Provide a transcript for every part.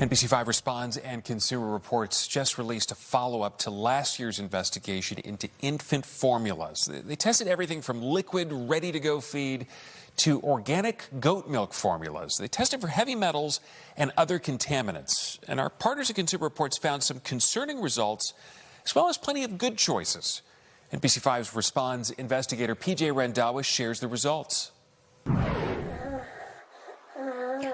NBC5 Responds and Consumer Reports just released a follow-up to last year's investigation into infant formulas. They tested everything from liquid, ready-to-go feed to organic goat milk formulas. They tested for heavy metals and other contaminants. And our partners at Consumer Reports found some concerning results, as well as plenty of good choices. NBC5's Responds investigator PJ Randhawa shares the results.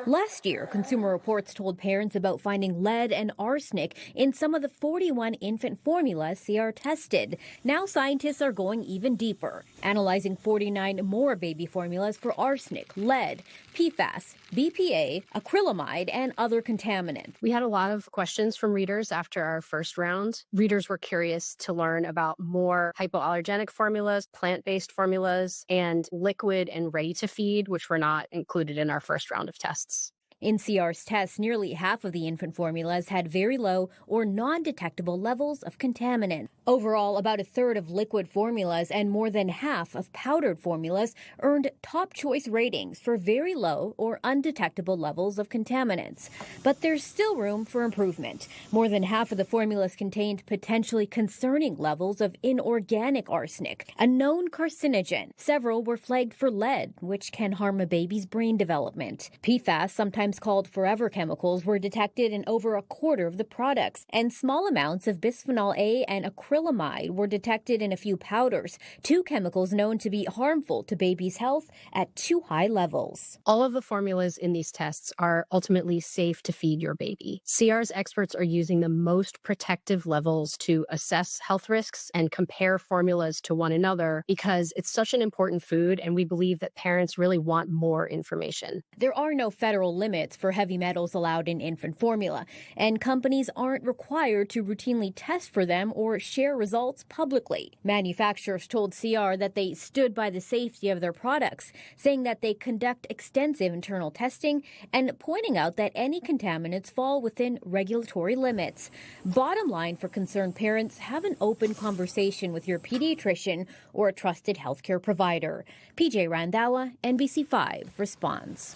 Last year, Consumer Reports told parents about finding lead and arsenic in some of the 41 infant formulas CR tested. Now scientists are going even deeper, analyzing 49 more baby formulas for arsenic, lead, PFAS, BPA, acrylamide, and other contaminants. We had a lot of questions from readers after our first round. Readers were curious to learn about more hypoallergenic formulas, plant-based formulas, and liquid and ready-to-feed, which were not included in our first round of tests. In CR's tests, nearly half of the infant formulas had very low or non-detectable levels of contaminant. Overall, about a third of liquid formulas and more than half of powdered formulas earned top choice ratings for very low or undetectable levels of contaminants. But there's still room for improvement. More than half of the formulas contained potentially concerning levels of inorganic arsenic, a known carcinogen. Several were flagged for lead, which can harm a baby's brain development. PFAS, sometimes called forever chemicals, were detected in over a quarter of the products, and small amounts of bisphenol A and acrylamide were detected in a few powders, two chemicals known to be harmful to babies' health at too high levels. All of the formulas in these tests are ultimately safe to feed your baby. CR's experts are using the most protective levels to assess health risks and compare formulas to one another because it's such an important food, and we believe that parents really want more information. There are no federal limits for heavy metals allowed in infant formula, and companies aren't required to routinely test for them or share results publicly. Manufacturers told CR that they stood by the safety of their products, saying that they conduct extensive internal testing and pointing out that any contaminants fall within regulatory limits. Bottom line for concerned parents, have an open conversation with your pediatrician or a trusted healthcare provider. PJ Randhawa, NBC5 Responds.